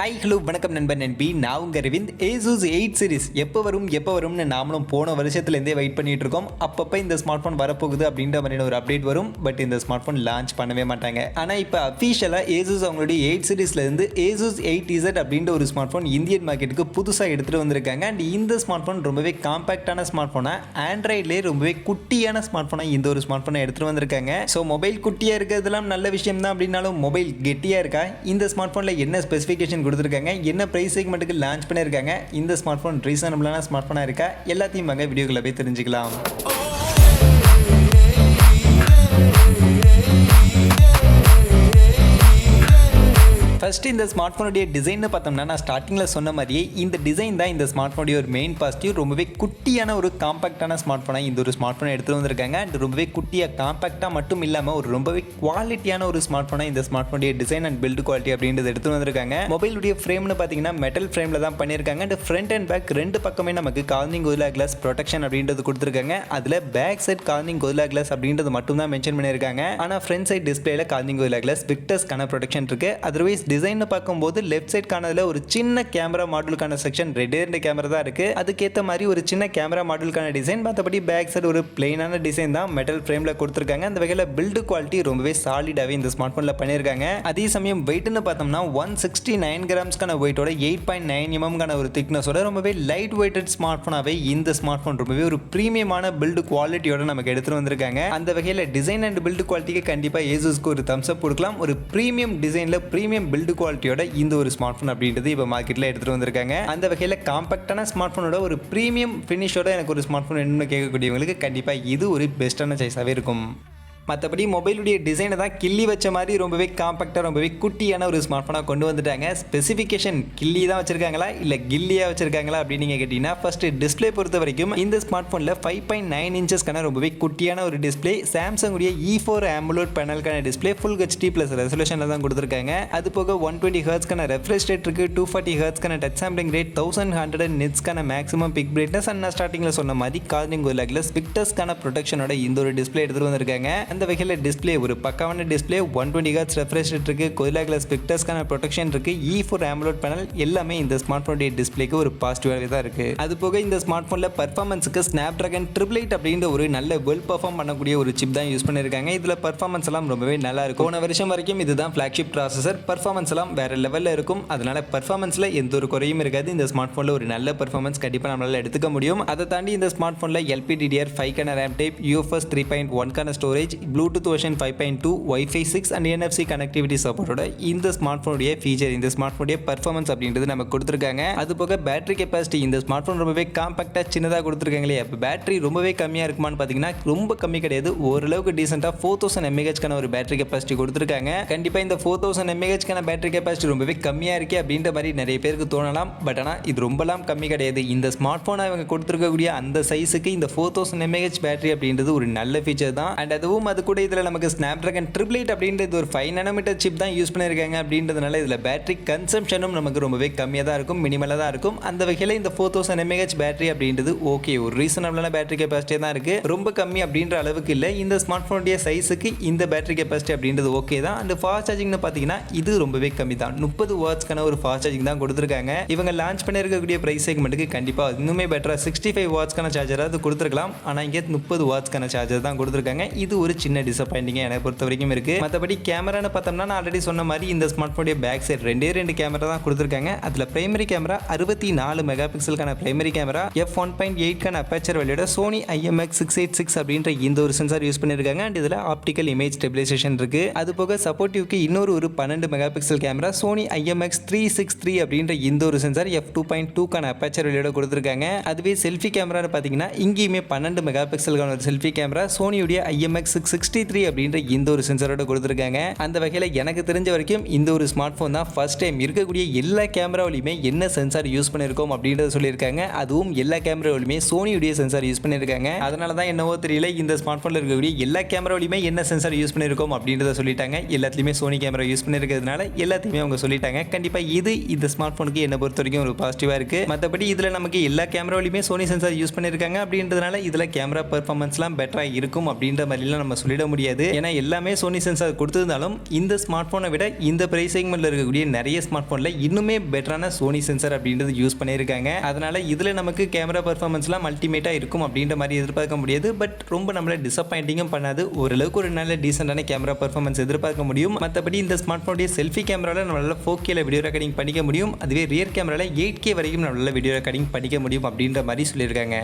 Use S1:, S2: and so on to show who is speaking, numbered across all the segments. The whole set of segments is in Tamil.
S1: ஹாய் ஹலோ வணக்கம் நண்பன் நண்பி. நான் உங்கள் அரவிந்த். Asus 8 சீரிஸ் எப்போ வரும்னு நாமளும் போன வருஷத்துலேருந்தே வெயிட் பண்ணிட்டு இருக்கோம். அப்பப்போ இந்த ஸ்மார்ட் ஃபோன் வரப்போகுது அப்படின்ற மாதிரியான ஒரு அப்டேட் வரும். பட் இந்த ஸ்மார்ட் ஃபோன் லான்ச் பண்ணவே மாட்டாங்க. ஆனால் இப்போ அஃபீஷியலாக Asus அவங்களுடைய 8 சீரிஸ்லேருந்து Asus 8Z அப்படின்ற ஒரு ஸ்மார்ட் ஃபோன் இந்தியன் மார்க்கெட்டுக்கு புதுசாக எடுத்துகிட்டு வந்திருக்காங்க. அண்ட் இந்த ஸ்மார்ட் ஃபோன் ரொம்பவே காம்பேக்டான ஸ்மார்ட் ஃபோனாக, ஆண்ட்ராய்ட்லேயே ரொம்பவே குட்டியான ஸ்மார்ட் ஃபோனாக இந்த ஒரு ஸ்மார்ட் ஃபோனை எடுத்துகிட்டு வந்திருக்காங்க. ஸோ மொபைல் குட்டியாக இருக்கிறதுலாம் நல்ல விஷயம் தான். அப்படின்னாலும் மொபைல் கெட்டியாக இருக்கா? இந்த ஸ்மார்ட் ஃபோனில் என்ன ஸ்பெசிஃபிகேஷன் கொடுத்துருக்காங்க, என்ன பிரைஸ் செக்மெண்ட்டுக்கு லான்ச் பண்ணியிருக்காங்க, இந்த ஸ்மார்ட் ஃபோன் ரீசனபிளான ஸ்மார்ட் ஃபோனாக இருக்கா, எல்லாத்தையும் வாங்க வீடியோக்குள்ள போய் தெரிஞ்சுக்கலாம். ஃபர்ஸ்ட் இந்த ஸ்மார்ட் ஃபோனுடைய டிசைன் பார்த்தோம்னா, நான் ஸ்டார்டிங்கில் சொன்ன மாதிரியே இந்த டிசைன் தான் இந்த ஸ்மார்ட் ஃபோனுடைய ஒரு மெயின் பாசிட்டிவ். ரொம்பவே குட்டியான ஒரு காம்பாக்டான ஸ்மார்ட் ஃபோனாக இந்த ஒரு ஸ்மார்ட் ஃபோனை எடுத்துகிட்டு வந்திருக்காங்க. அண்ட் ரொம்பவே குட்டியாக காம்பாக்டாக மட்டும் இல்லாமல் ஒரு ரொம்பவே குவாலிட்டியான ஒரு ஸ்மார்ட் ஃபோனாக இந்த ஸ்மார்ட் ஃபோனுடைய டிசைன் அண்ட் பில்டு குவாலிட்டி அப்படின்றது எடுத்துகிட்டு வந்திருக்காங்க. மொபைலுடைய ஃப்ரேம்னு பார்த்தீங்கன்னா மெட்டல் ஃப்ரேமில் தான் பண்ணியிருக்காங்க. அண்ட் ஃப்ரண்ட் அண்ட் பேக் ரெண்டு பக்கமே நமக்கு கார்னிங் கோரில்லா கிளாஸ் ப்ரொடெக்ஷன் அப்படின்றது கொடுத்துருக்காங்க. அதில் பேக் சைட் கார்னிங் கோரில்லா கிளாஸ் அப்படின்றது மட்டும் தான் மென்ஷன் பண்ணியிருக்காங்க. ஆனால் ஃப்ரண்ட் சைட் டிஸ்பிளேல கார்னிங் கோரில்லா கிளாஸ் விக்டர்ஸ்க்கான ப்ரொடெக்ஷன் இருக்கு. அதர்வைஸ் டிசைன் பார்க்கும்போது லெஃப்ட் சைட் காணதுல ஒரு சின்ன கேமரா மாடுலுக்கான செக்ஷன், ரெண்டு கேமரா தான் இருக்கு. அதுக்கேற்ற மாதிரி ஒரு சின்ன கேமரா மாடுலுக்கான டிசைன். மற்றபடி பேக் சைடு ஒரு பிளைனான டிசைன் தான் மெட்டல் ஃப்ரேம்ல கொடுத்துருக்காங்க. அந்த வகையில் பில்டு குவாலிட்டி ரொம்பவே சாலிடாவே இந்த ஸ்மார்ட் போன்ல பண்ணியிருக்காங்க. அதே சமயம் வெயிட்னு பார்த்தோம்னா 169 கிராம்ஸ்க்கான வெயிட்டோட 8.9 mm ஒரு திக்னஸோட ரொம்பவே லைட் வெயிட்டட் ஸ்மார்ட் போனாவே இந்த ஸ்மார்ட் போன் ரொம்பவே ஒரு பிரீமியமான பில்டு குவாலிட்டியோட நமக்கு எடுத்துட்டு வந்திருக்காங்க. அந்த வகையில் டிசைன் அண்ட் பில்டு குவாலிட்டிக்கு கண்டிப்பாக Asusக்கு ஒரு தம்ஸ் அப் கொடுக்கலாம். ஒரு பிரீமியம் டிசைன்ல பிரீமியம் பில்டு குவாலிட்டியோட இந்த ஒரு ஸ்மார்ட் போன் அப்படின்றது இப்போ மார்க்கெட்ல எடுத்துட்டு வந்திருக்காங்க. அந்த வகையில் காம்பாக்டான ஸ்மார்ட் போனோட ஒரு பிரீமியம் ஃபினிஷோட எனக்கு ஒரு ஸ்மார்ட் போன் வேணும்னு கேட்கக்கூடியவங்களுக்கு கண்டிப்பாக இது ஒரு பெஸ்ட்டான சாய்ஸாகவே இருக்கும். மற்றபடி மொபைலுடைய டிசைனை தான் கிள்ளி வச்ச மாதிரி ரொம்பவே காம்பாக்டாக ரொம்பவே குட்டியான ஒரு ஸ்மார்ட் ஃபோனாக கொண்டு வந்துட்டாங்க. ஸ்பெசிஃபிகேஷன் கிள்ளி தான் வச்சிருக்காங்களா இல்லை கில்லியாக வச்சிருக்காங்களா அப்படின்னு நீங்கள் கேட்டிங்கன்னா, ஃபர்ஸ்ட் டிஸ்பிளே பொறுத்த வரைக்கும் இந்த ஸ்மார்ட் ஃபோனில் 5.9 இன்ச்சஸ்க்கான ரொம்பவே குட்டியான ஒரு டிஸ்பிளே, சாம்சங் உடைய E4 AMOLED பேனலுக்கான டிஸ்பிளே ஃபுல் HD ப்ளஸ் ரெசல்யூஷனில் தான் கொடுத்துருக்காங்க. அது போக 120 ஹெர்ட்ஸ்க்கான ரெஃப்ரெஷ் ரேட் இருக்குது, 240 ஹெர்ட்ஸ்க்கான டச் சாம்பிளிங் ரேட், 1100 நிட்ஸ்க்கான மேக்ஸிமம் பிக் பிரைட்னஸ் அண்ட் நான் ஸ்டார்டிங்கில் சொன்ன மாதிரி கார்னிங் கோரில்லா கிளாஸ் விக்டர்ஸ்க்கான ப்ரொடெக்ஷனோட இந்த ஒரு டிஸ்பிளே எடுத்துகிட்டு வந்திருக்காங்க. அந்த வகையில் டிஸ்பிளே ஒரு பக்காவான டிஸ்பிளே, 120 ஹெர்ட்ஸ் ரெஃப்ரெஷ் ரேட் இருக்கு, கோரில்லா கிளாஸ் விக்டர்ஸ்க்கான ப்ரொடெக்ஷன் இருக்கு, E4 AMOLED பேனல் எல்லாமே இந்த ஸ்மார்ட் போனுடைய டிஸ்பிளேக்கு ஒரு பாசிட்டிவாகவே தான் இருக்கு. அது போக இந்த ஸ்மார்ட் போன்ல பர்ஃபார்மன்ஸுக்கு ஸ்னாப்டிராகன் 888 அப்படின்ற ஒரு நல்ல வெல் பெர்ஃபார்ம் பண்ணக்கூடிய ஒரு சிப் தான் யூஸ் பண்ணியிருக்காங்க. இதில் பர்ஃபார்மன்ஸ் எல்லாம் ரொம்பவே நல்லா இருக்கும். போன வருஷம் வரைக்கும் இதுதான் ஃபிளாக்ஷிப் ப்ராசஸர். பர்ஃபார்மன்ஸ் எல்லாம் வேற லெவலில் இருக்கும். அதனால பர்ஃபார்மன்ஸ்ல எந்த ஒரு குறையும் இருக்காது. இந்த ஸ்மார்ட் போன்ல ஒரு நல்ல பர்ஃபார்மன்ஸ் கண்டிப்பாக நம்மளால எடுத்துக்க முடியும். அதை தாண்டி இந்த ஸ்மார்ட் போன்ல LPDDR5 RAM type, UFS 3.1 storage, Bluetooth version 5.2, Wi-Fi 6 and NFC connectivity சப்போர்ட்டோட இந்த ஸ்மார்ட் போனுடைய ஃபீச்சர், இந்த ஸ்மார்ட் போனுடைய பர்ஃபார்மன்ஸ் அப்படின்றது நமக்கு கொடுத்துருக்காங்க. அது போக பேட்டரி கெப்பாசிட்டி இந்த ஸ்மார்ட் போன் ரொம்பவே காம்பாக்டாக சின்னதாக கொடுத்துருக்காங்களே. அப்போ பேட்டரி ரொம்பவே கம்மியாக இருக்குமான்னு பார்த்தீங்கன்னா ரொம்ப கம்மி கிடையாது. ஓரளவுக்கு டீசெண்டாக 4000 mAh ஒரு பேட்டரி கெப்பாசிட்டி கொடுத்துருக்காங்க. கண்டிப்பாக இந்த 4000 mAh பேட்டரி கெப்பாசிட்டி ரொம்பவே கம்மியாக இருக்கே அப்படின்ற மாதிரி நிறைய பேருக்கு தோணலாம். பட் ஆனால் இது ரொம்பலாம் கம்மி கிடையாது. இந்த ஸ்மார்ட் போனை அவங்க கொடுத்துருக்கக்கூடிய அந்த சைஸுக்கு இந்த 4000 mAh பேட்டரி அப்படின்றது ஒரு நல்ல ஃபீச்சர் தான். அண்ட் அதுவும் அது கூட இதில் நமக்கு ஸ்னாப்டிராகன் 888 அப்படின்றது ஒரு 5 nm சிப் தான் யூஸ் பண்ணியிருக்காங்க. அப்படின்றதுனால இதில் பேட்டரி கன்சம்ஷனும் நமக்கு ரொம்பவே கம்மியாக தான் இருக்கும், மினிமலாக தான் இருக்கும். அந்த வகையில் இந்த 4000 mAh பேட்டரி அப்படின்றது ஓகே, ஒரு ரீசனபிளான பேட்டரி கெப்பாசிட்டி தான் இருக்கு. ரொம்ப கம்மி அப்படின்ற அளவுக்கு இல்லை. இந்த ஸ்மார்ட் போனுடைய சைஸுக்கு இந்த பேட்டரி கெப்பாசிட்டி அப்படின்றது ஓகே தான். அண்ட் ஃபாஸ்ட் சார்ஜிங்னு பார்த்தீங்கன்னா இது ரொம்பவே கம்மி தான். 30 வாட்ஸ்க்கான ஒரு ஃபாஸ்ட் சார்ஜிங் தான் கொடுத்துருக்காங்க. இவங்க லான்ச் பண்ணியிருக்கக்கூடிய பிரைஸ் செக்மெண்ட்டுக்கு கண்டிப்பாக இன்னுமே பெட்டராக 65 வாட்ஸ்க்கான சார்ஜராக கொடுத்துருக்கலாம். ஆனால் இங்கே 30 வாட்ஸ்க்கான சார்ஜர் தான் கொடுத்துருக்காங்க. இது ஒரு சின்ன டிசப்பாயிண்டிங்காக எனக்கு பொறுத்த வரைக்கும் இருக்கு. மற்றபடி கேமரான்னு பார்த்தோம்னா, நான் ஆல்ரெடி சொன்ன மாதிரி இந்த ஸ்மார்ட் போனுடைய பேக் சைடு ரெண்டு கேமரா தான் கொடுத்துருக்காங்க. அதில் பிரைமரி கேமரா 64 மெகா பிக்சலுக்கான பிரைமரி கேமரா, f1.8 அப்பேச்சர் வேல்யூட சோனி IMX686 அப்படின்ற இந்த ஒரு சென்சார் யூஸ் பண்ணியிருக்காங்க. அண்ட் இதில் ஆப்டிக்கல் இமேஜ் ஸ்டெபிலைசேஷன் இருக்கு. அது போக சப்போர்ட்டிவ்க்கு இன்னொரு 12 mega pixel camera, Sony IMX363 அப்படின்ற இந்த ஒரு சென்சார் f2.2 அப்பேச்சர் வேல்யூட கொடுத்துருக்காங்க. அதுவே செல்ஃபி கேமரான்னு பார்த்தீங்கன்னா இங்கேயுமே 12 மெகா பிக்சலுக்கான ஒரு செல்ஃபி கேமரா, சோனியுடைய IMX663 அப்படின்ற இந்த ஒரு சென்சாரோட கொடுத்துருக்காங்க. அந்த வகையில் எனக்கு தெரிஞ்ச வரைக்கும் இந்த ஒரு ஸ்மார்ட் போன் தான் ஃபர்ஸ்ட் டைம் இருக்கக்கூடிய எல்லா கேமராவிலுமே என்ன சென்சார் யூஸ் பண்ணியிருக்கோம் அப்படின்றத சொல்லியிருக்காங்க. அதுவும் எல்லா கேமராவிலுமே சோனியுடைய சென்சார் யூஸ் பண்ணியிருக்காங்க. அதனால தான் என்னவோ தெரியல, இந்த ஸ்மார்ட் போனில் இருக்கக்கூடிய எல்லா கேமராவிலுமே என்ன சென்சார் யூஸ் பண்ணியிருக்கோம் அப்படின்றத சொல்லிட்டாங்க. எல்லாத்துலேயுமே சோனி கேமரா யூஸ் பண்ணியிருக்கிறதுனால எல்லாத்தையுமே அவங்க சொல்லிட்டாங்க. கண்டிப்பாக இது இந்த ஸ்மார்ட் போனுக்கு என்ன பொறுத்த வரைக்கும் ஒரு பாசிட்டிவாக இருக்கு. மற்றபடி இதில் நமக்கு எல்லா கேமராவிலுமே சோனி சென்சார் யூஸ் பண்ணியிருக்காங்க அப்படின்றதுனால இதில் கேமரா பெர்ஃபார்மன்ஸ்லாம் பெட்டராக இருக்கும் அப்படின்ற மாதிரிலாம் நம்ம சொல்லிட முடியாது. ஏன்னா எல்லாமே சோனி சென்சார் கொடுத்திருந்தாலும் இந்த ஸ்மார்ட் போனை விட இந்த பிரைஸ் செக்மெண்ட்ல இருக்கக்கூடிய நிறைய ஸ்மார்ட் போன்ல இன்னுமே பெட்டரான சோனி சென்சார் அப்படின்றது யூஸ் பண்ணியிருக்காங்க. அதனால இதுல நமக்கு கேமரா பெர்ஃபார்மன்ஸ்லாம் அல்டிமேட்டா இருக்கும் அப்படின்ற மாதிரி எதிர்பார்க்க முடியாது. பட் ரொம்ப நம்மள டிசப்பாயிண்டிங்கும் பண்ணாது. ஓரளவுக்கு ஒரு நல்ல டீசென்டான கேமரா பெர்ஃபார்மன்ஸ் எதிர்பார்க்க முடியும். மற்றபடி இந்த ஸ்மார்ட் போனுடைய செல்ஃபி கேமரால நம்மளால 4K வீடியோ ரெக்கார்டிங் பண்ணிக்க முடியும். அதுவே ரியர் கேமரால 8K வரைக்கும் நம்மளால வீடியோ ரெக்கார்டிங் பண்ணிக்க முடியும் அப்படின்ற மாதிரி சொல்லியிருக்காங்க.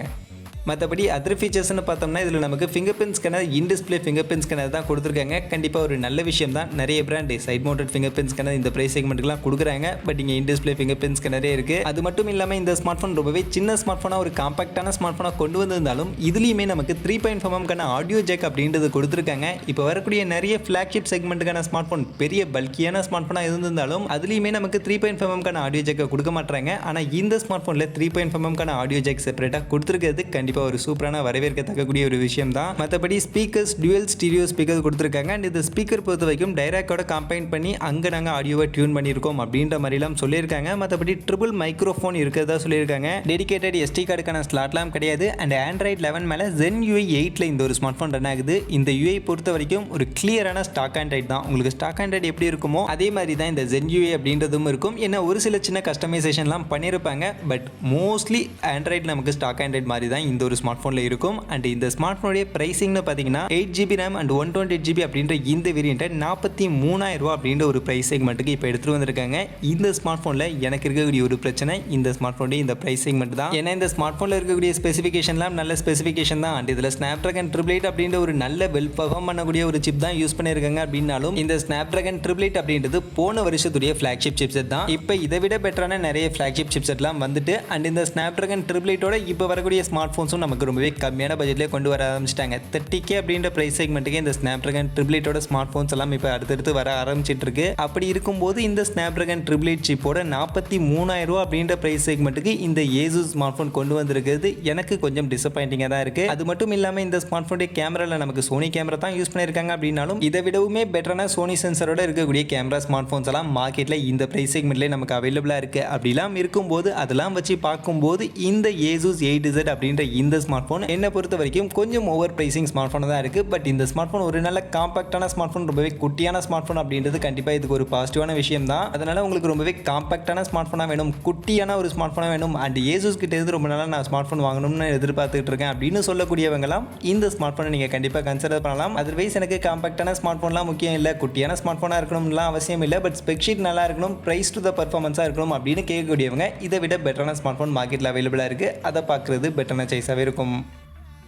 S1: மற்றபடி அதர் ஃபீச்சர்ஸ்னு பார்த்தோம்னா இதில் நமக்கு finger print scanner, in display finger print scanner தான் கொடுத்துருக்காங்க. கண்டிப்பாக ஒரு நல்ல விஷயம் தான். நிறைய brand side mounted finger print scanner இந்த பிரைஸ் செக்மெண்ட்டுக்குலாம் கொடுக்குறாங்க. பட் இங்கே இன் டிஸ்பிளே ஃபிங்கர் பிரிண்ட் ஸ்கேனரே இருக்குது. அது மட்டும் இல்லாமல் இந்த ஸ்மார்ட் ஃபோன் ரொம்பவே சின்ன ஸ்மார்ட் ஃபோனாக ஒரு காம்பாக்டான ஸ்மார்ட் ஃபோனாக கொண்டு வந்திருந்தாலும் இதுலேயுமே நமக்கு 3.5mm ஆடியோ ஜாக் அப்படின்றது கொடுத்துருக்காங்க. இப்போ வரக்கூடிய நிறைய ஃப்ளாக்ஷிப் செக்மெண்ட்டுக்கான ஸ்மார்ட் ஃபோன் பெரிய பல்கியான ஸ்மார்ட் ஃபோனாக இருந்திருந்தாலும் அதுலேயுமே நமக்கு 3.5mm ஆடியோ ஜாக்கை கொடுக்க மாட்டாங்க. ஆனால் இந்த ஸ்மார்ட் ஃபோனில் 3.5mm ஆடியோ ஜாக் செப்பரேட்டாக கொடுத்துருக்கிறது கண்டிப்பாக ஒரு சூப்பரான வரவேற்கத்தக்கக்கூடிய ஒரு விஷயம் தான். மற்றபடி ஸ்பீக்கர்ஸ் டுவல் ஸ்டீரியோ ஸ்பீக்கர் கொடுத்துருக்காங்க. அண்ட் இந்த ஸ்பீக்கர் பொறுத்த வரைக்கும் டைராக்கோட கம்பைன் பண்ணி அங்கே நாங்கள் ஆடியோவை டியூன் பண்ணியிருக்கோம் அப்படின்ற மாதிரிலாம் சொல்லியிருக்காங்க. மற்றபடி ட்ரிபிள் மைக்ரோஃபோன் இருக்கிறதா சொல்லியிருக்காங்க. டெடிகேட்டட் SD கார்டுக்கான ஸ்லாட்லாம் கிடையாது. அண்ட் ஆண்ட்ராய்ட் 11 மேலே Zen UI 8ல இந்த ஒரு ஸ்மார்ட் ஃபோன் ரன் ஆகுது. இந்த UI பொறுத்த வரைக்கும் ஒரு கிளியரான ஸ்டாக் ஆண்ட்ராய்ட் தான். உங்களுக்கு ஸ்டாக் ஆண்ட்ராய்ட் எப்படி இருக்குமோ அதே மாதிரி தான் இந்த Zen UI அப்படின்றதும் இருக்கும். ஏன்னா ஒரு சில சின்ன கஸ்டமைசேஷன்லாம் பண்ணியிருப்பாங்க. பட் மோஸ்ட்லி ஆண்ட்ராய்ட் நமக்கு ஸ்டாக் ஆண்ட்ராய்ட் மாதிரி தான் இந்த ஒரு ஸ்மார்ட் ஃபோனில் இருக்கும். அண்ட் இந்த ஸ்மார்ட் ஃபோனுடைய பிரைசிங்னு பார்த்தீங்கன்னா 8GB RAM அண்ட் 128GB அப்படின்ற இந்த வேரியண்ட்டை 43,000 ரூபா அப்படின்ற ஒரு பிரைஸ் செக்மெண்ட்டுக்கு இப்போ எடுத்துகிட்டு வந்திருக்காங்க. இந்த ஸ்மார்ட் ஃபோனில் எனக்கு இருக்கக்கூடிய ஒரு பிரச்சனை இந்த ஸ்மார்ட் ஃபோனுடைய இந்த பிரைஸ் செக்மெண்ட் தான். ஏன்னா இந்த ஸ்மார்ட் ஃபோனில் இருக்கக்கூடிய ஸ்பெசிஃபிகேஷன்லாம் நல்ல ஸ்பெசிஃபிகேஷன் தான். அண்ட் இதில் Snapdragon 888 அப்படின்ற ஒரு நல்ல வெல் பர்ஃபார்ம் பண்ணக்கூடிய ஒரு சிப் தான் யூஸ் பண்ணியிருக்காங்க. அப்படின்னாலும் இந்த Snapdragon 888 அப்படின்றது போன வருஷத்துடைய ஃபிளாக்ஷிப் சிப்செட் தான். இப்போ இதை விட பெட்டரான நிறைய ஃபிளாக்ஷிப் சிப்செட்லாம் வந்துட்டு அண்ட் இந்த Snapdragon 888ஓட இப்போ வரக்கூடிய ஸ்மார்ட் ஃபோன்ஸும் நமக்கு ரொம்பவே கம்மியான பட்ஜெட்லேயே கொண்டு வர ஆரம்பிச்சிட்டாங்க. 30K அப்படின்ற பிரைஸ் செக்மெண்ட்டுக்கு இந்த Snapdragon 888ஓட ஸ்மார்ட் ஃபோன்ஸ் எல்லாம் இப்போ அடுத்தடுத்து வர ஆரம்பிச்சிட்டு இருக்கு. அப்படி இருக்கும்போது இந்த Snapdragon 888 சிப்போட 43,000 ரூபா அப்படின்ற பிரைஸ் செக்மெண்ட்டுக்கு இந்த Asus ஸ்மார்ட் ஃபோன் கொண்டு வந்திருக்கிறது எனக்கு கொஞ்சம் டிசப்பாயிண்டிங்காக தான் இருக்கு. அது மட்டும் இல்லாமல் இந்த ஸ்மார்ட் ஃபோனுடைய கேமராவில் நமக்கு சோனி கேமரா தான் யூஸ் பண்ணியிருக்காங்க. அப்படின்னாலும் இதை விடவுமே பெட்டரான சோனி சென்சரோட இருக்கக்கூடிய கேமரா ஸ்மார்ட் ஃபோன்ஸ் எல்லாம் மார்க்கெட்டில் இந்த பிரைஸ் செக்மெண்ட்லேயே நமக்கு அவைலபிளாக இருக்கு. அப்படிலாம் இருக்கும்போது அதெல்லாம் வச்சு பார்க்கும்போது இந்த Asus 8Z அப்படின்ற இந்த ஸ்மார்ட் ஃபோன் என்னை பொறுத்த வரைக்கும் கொஞ்சம் ஓவர் பிரைசிங் ஸ்மார்ட் ஃபோன் தான் இருக்குது. பட் இந்த ஸ்மார்ட் ஃபோன் ஒரு நல்ல காம்பாக்டான ஸ்மார்ட் ஃபோன், ரொம்பவே குட்டியான ஸ்மார்ட் ஃபோன் அப்படின்றது கண்டிப்பாக இதுக்கு ஒரு பாசிட்டிவான விஷயம் தான். அதனால் உங்களுக்கு ரொம்பவே காம்பாக்டான ஸ்மார்ட் ஃபோனாக வேணும், குட்டியான ஒரு ஸ்மார்ட் ஃபோனாக வேணும் அண்ட் Asus கிட்ட இருந்து ரொம்ப நாளாக நான் ஸ்மார்ட் ஃபோன் வாங்கணும்னு எதிர்பார்த்துட்டு இருக்கேன் அப்படின்னு சொல்லக்கூடியவங்களாம் இந்த ஸ்மார்ட் ஃபோனை நீங்கள் கண்டிப்பாக கன்சிடர் பண்ணலாம். அதர்வைஸ் எனக்கு காம்பாக்டான ஸ்மார்ட் ஃபோன்லாம் முக்கியம் இல்லை, குட்டியான ஸ்மார்ட் ஃபோனாக இருக்கணும்லாம் அவசியம் இல்லை, பட் ஸ்பெக் ஷீட் நல்லா இருக்கணும், ப்ரைஸ் டு த பர்ஃபார்மன்ஸாக இருக்கணும் அப்படின்னு கேட்கக்கூடியவங்க இதை விட பெட்டரான ஸ்மார்ட் ஃபோன் மார்க்கெட்டில் அவைலபிளாக இருக்குது. அதை பார்க்குறது பெட்டரான சாய்ஸாகவே இருக்கும்.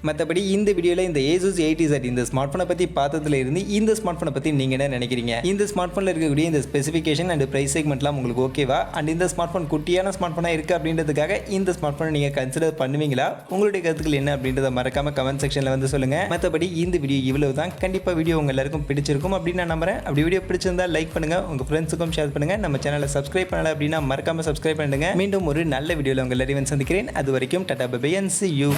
S1: மற்றபடி இந்த வீடியோவில் இந்த Asus 8Z இந்த ஸ்மார்ட் ஃபோனை பற்றி பார்த்ததுல இருந்து இந்த ஸ்மார்ட் ஃபோனை பற்றி நீங்கள் என்ன நினைக்கிறீங்க? இந்த ஸ்மார்ட் ஃபோனில் இருக்கக்கூடிய இந்த ஸ்பெசிஃபிகேஷன் அண்ட் ப்ரைஸ் செக்மெண்ட்லாம் உங்களுக்கு ஓகேவா? அண்ட் இந்த ஸ்மார்ட் ஃபோன் குட்டியான ஸ்மார்ட் ஃபோனாக இருக்குது அப்படின்றதுக்காக இந்த ஸ்மார்ட் ஃபோனை நீங்கள் கன்சிடர் பண்ணுவீங்களா? உங்களுடைய கருத்துக்கள் என்ன அப்படின்றத மறக்காம கமெண்ட் செக்ஷனில் வந்து சொல்லுங்கள். மற்றபடி இந்த வீடியோ இவ்வளவு தான். கண்டிப்பாக வீடியோ உங்கள் எல்லாருக்கும் பிடிச்சிருக்கும் அப்படின்னு நான் நம்புறேன். அப்படி வீடியோ பிடிச்சிருந்தா லைக் பண்ணுங்கள், உங்கள் ஃப்ரெண்ட்ஸுக்கும் ஷேர் பண்ணுங்கள். நம்ம சேனலை சப்ஸ்கிரைப் பண்ணல அப்படின்னா மறக்காம சப்ஸ்கிரைப் பண்ணுங்க. மீண்டும் ஒரு நல்ல வீடியோவில் உங்கள் எல்லாரையும் சந்திக்கிறேன். அது வரைக்கும் tata bye bye and see you.